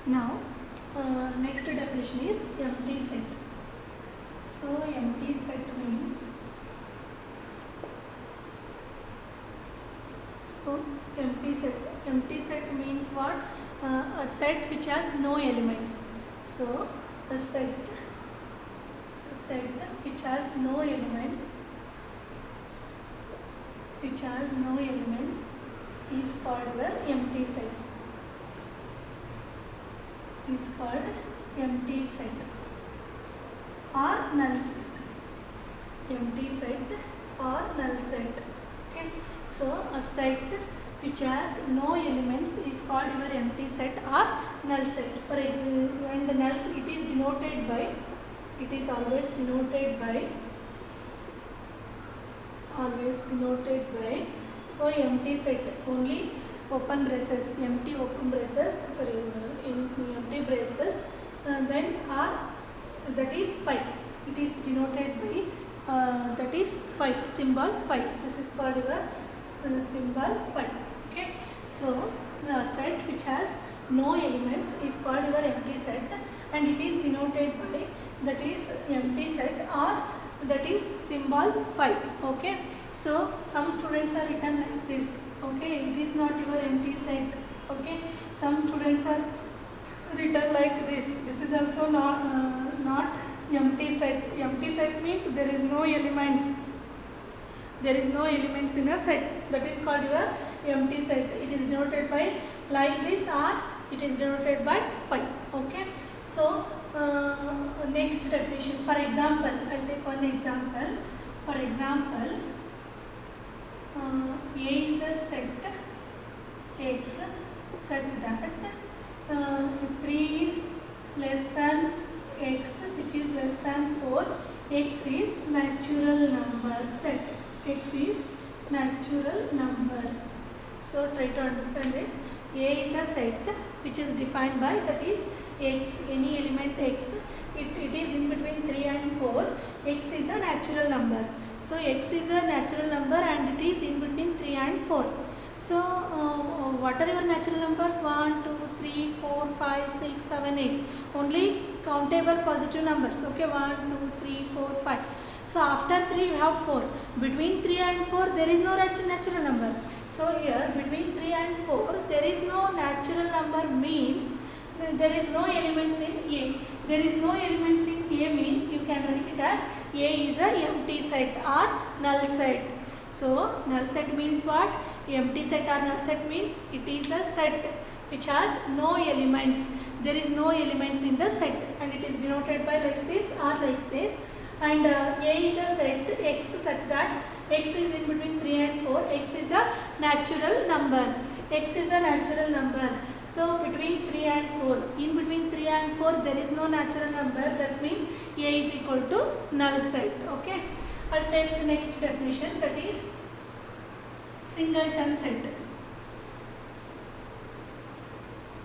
Now, next definition is empty set. So, empty set means empty set means what? A set which has no elements. So, a set which has no elements is called your empty sets. Is called empty set or null set. Empty set or null set. Okay. So a set which has no elements is called your empty set or null set. For and the null it is denoted by. It is always denoted by. So empty set only open braces, empty open braces. Sorry, in empty braces. Then are that is pi. It is denoted by that is phi, symbol phi. This is called your symbol phi. Okay. So the set which has no elements is called your empty set, and it is denoted by that is empty set or that is symbol phi. Okay. So some students are written like this. Okay. It is not your empty set. Okay. Some students are written like this. This is also not empty set. Empty set means there is no elements. There is no elements in a set. That is called your empty set. It is denoted by like this or it is denoted by phi. Okay. So next definition. For example, I will take one example. For example, A is a set X such that 3 is less than X, which is less than 4. X is natural number set. X is natural number. So try to understand it. A is a set which is defined by that is X, any element X. It is in between 3 and 4. X is a natural number. So X is a natural number and it is in between 3 and 4. So what are your natural numbers? 1, 2, 3, 4, 5, 6, 7, 8. Only countable positive numbers. Okay, 1, 2, 3, 4, 5. So after 3 you have 4. Between 3 and 4 there is no natural number. So here between 3 and 4 there is no natural number means there is no elements in A. There is no elements in A means you can write it as A is a empty set or null set. So null set means what? Empty set or null set means it is a set which has no elements. There is no elements in the set and it is denoted by like this or like this. And A is a set X such that X is in between 3 and 4. X is a natural number. X is a natural number. So between 3 and 4. In between 3 and 4 there is no natural number. That means A is equal to null set. Okay. I'll take the next definition, that is singleton set.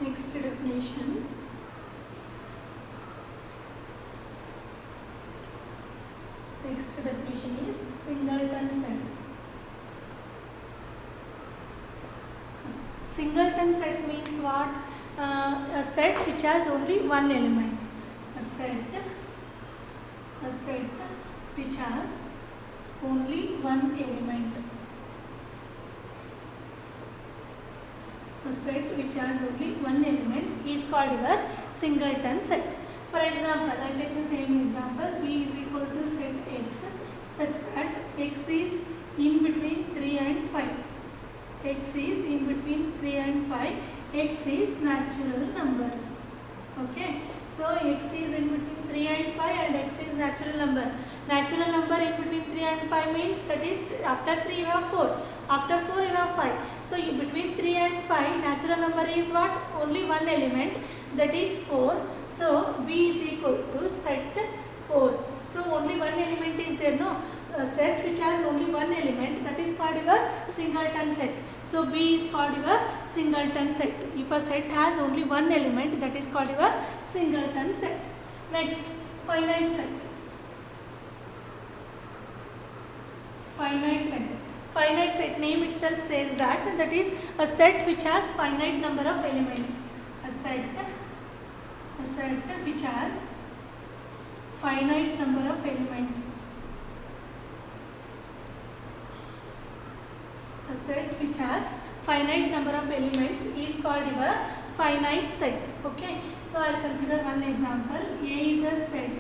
Next definition. Next definition is singleton set. Singleton set means what? A set which has only one element. A set which has only one element. A set which has only one element is called your singleton set. For example, I take the same example. B is equal to set X such that X is in between 3 and 5. X is in between 3 and 5. X is natural number. Okay. So X is in between 3 and 5 and X is natural number. Natural number in between 3 and 5 means that is after 3 you have 4. After 4 you have 5. So between 3 and 5 natural number is what? Only one element, that is 4. So B is equal to set 4. So only one element is there, no? A set which has only one element, that is called your singleton set. So B is called your singleton set. If a set has only one element, that is called your singleton set. Next, finite set. Finite set. Finite set name itself says that is a set which has finite number of elements. A set which has finite number of elements. A set which has finite number of elements is called your finite set. Okay, so I'll consider one example. A is a set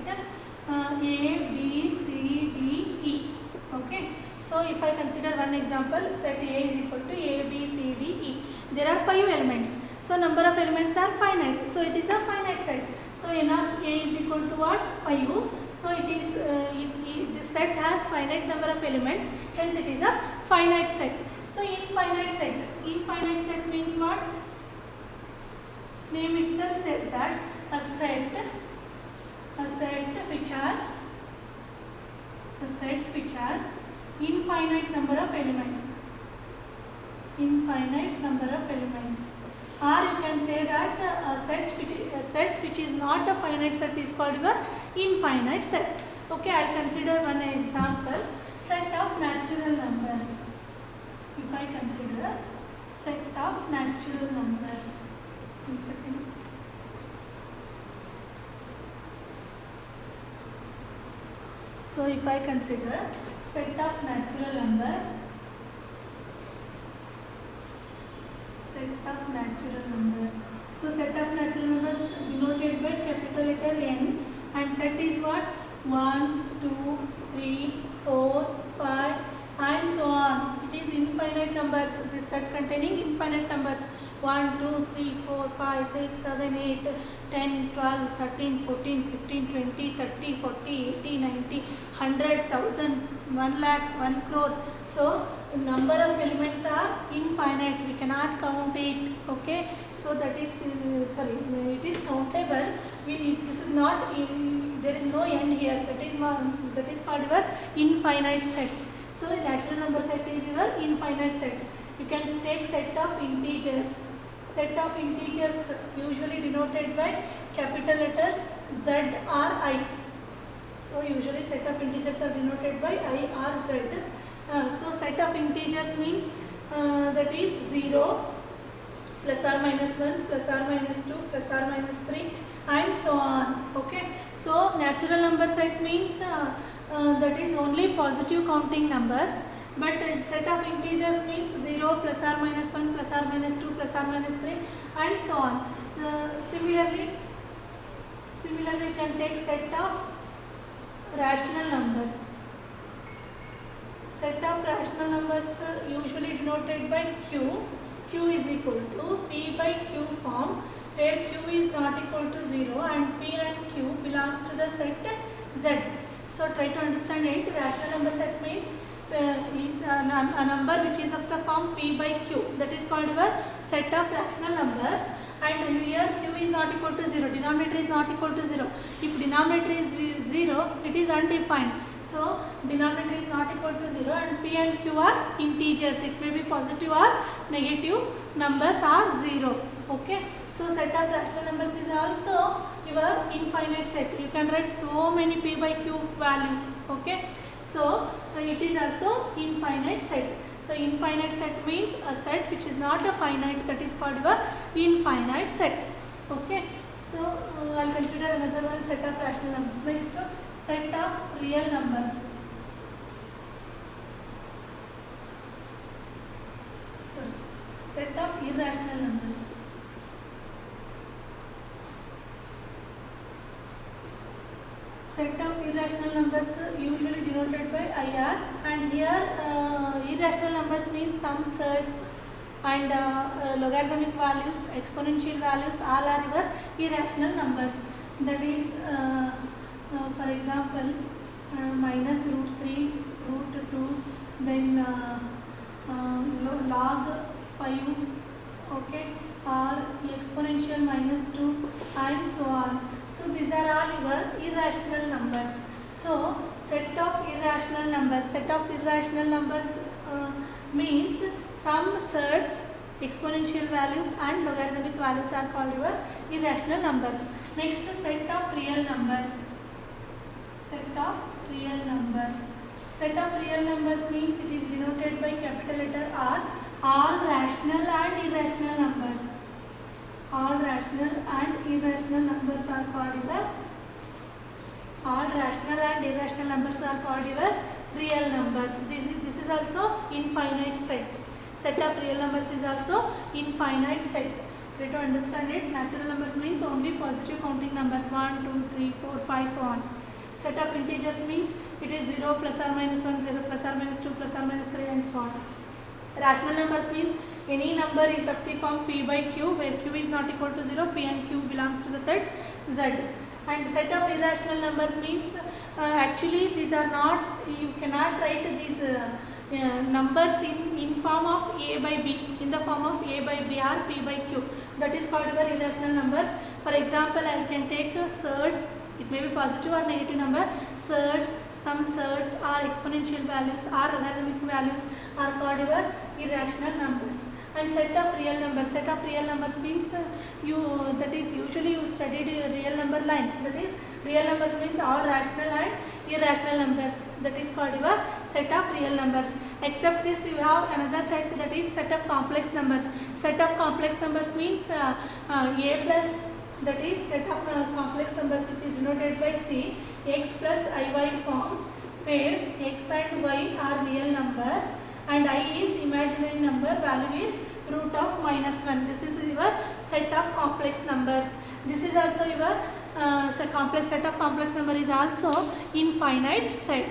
A, B, C, D, E. Okay, so if I consider one example, set A is equal to A, B, C, D, E. There are 5 elements. So number of elements are finite. So it is a finite set. So n of A is equal to what? 5. So it is this set has finite number of elements. Hence it is a finite set. So infinite set. Infinite set means what? Name itself says that a set which has infinite number of elements. Infinite number of elements. Or you can say that a set which is not a finite set is called a infinite set. Okay, I'll consider one example. Set of natural numbers. If I consider set of natural numbers. One second. So if I consider set of natural numbers, so set of natural numbers denoted by capital letter N, and set is what? 1, 2, 3, 4, 5 and so on. It is infinite numbers. This set containing infinite numbers. 1, 2, 3, 4, 5, 6, 7, 8, 10, 12, 13, 14, 15, 20, 30, 40, 80, 90, 100, 1000, 1 lakh, 1 crore. So number of elements are infinite. We cannot count it. Okay. So that is it is countable. This is not. There is no end here. That is called your infinite set. So natural number set is your infinite set. You can take set of integers. Set of integers usually denoted by capital letters Z or I. So usually set of integers are denoted by I or Z. So set of integers means that is 0, plus or minus 1, plus or minus 2, plus or minus 3 and so on. Okay. So natural number set means that is only positive counting numbers. But set of integers means 0, plus or minus 1, plus or minus 2, plus or minus 3 and so on. Similarly you can take set of rational numbers. Set of rational numbers usually denoted by Q. Q is equal to P by Q form, where Q is not equal to 0 and P and Q belongs to the set Z. So try to understand it. Rational number set means a number which is of the form P by Q. That is called your set of rational numbers. And here Q is not equal to 0. Denominator is not equal to 0. If denominator is 0, it is undefined. So denominator is not equal to 0 and P and Q are integers. It may be positive or negative. Numbers are 0. Okay. So set of rational numbers is also your infinite set. You can write so many P by Q values. Okay. So it is also infinite set. So infinite set means a set which is not a finite, that is called a infinite set. Okay. So I'll consider another one, set of rational numbers. Next, set of real numbers. Sorry, set of irrational numbers. Set of irrational numbers usually denoted by IR, and here irrational numbers means some sets and logarithmic values, exponential values, all are your irrational numbers. That is, for example, minus root 3, root 2, then log 5, okay, or exponential minus 2 and so on. So these are all your irrational numbers. So set of irrational numbers means some sets, exponential values and logarithmic values are called your irrational numbers. Next, set of real numbers. Set of real numbers means it is denoted by capital letter R. All rational and irrational numbers. all rational and irrational numbers are called your real numbers. This is also infinite set. Set of real numbers is also infinite set. Try to understand it. Natural numbers means only positive counting numbers 1, 2, 3, 4, 5, so on. Set of integers means it is 0 plus or minus 1, 0 plus or minus 2, plus or minus 3, and so on. Rational numbers means any number is of the form p by q, where q is not equal to 0, p and q belongs to the set z. And set of irrational numbers means actually these are not, you cannot write these numbers in form of a by b, in the form of a by b or p by q. That is called your irrational numbers. For example, I can take surds. It may be positive or negative number. Surds, some surds or exponential values or logarithmic values are called your irrational numbers. And set of real numbers. Set of real numbers means that is usually you studied real number line. That is real numbers means all rational and irrational numbers. That is called your set of real numbers. Except this, you have another set, that is set of complex numbers. Set of complex numbers means a plus, that is set of complex numbers which is denoted by C, x plus iy form, where x and y are real numbers and I is imaginary number, value is root of minus 1. This is your set of complex numbers. This is also your complex set of complex number is also infinite set.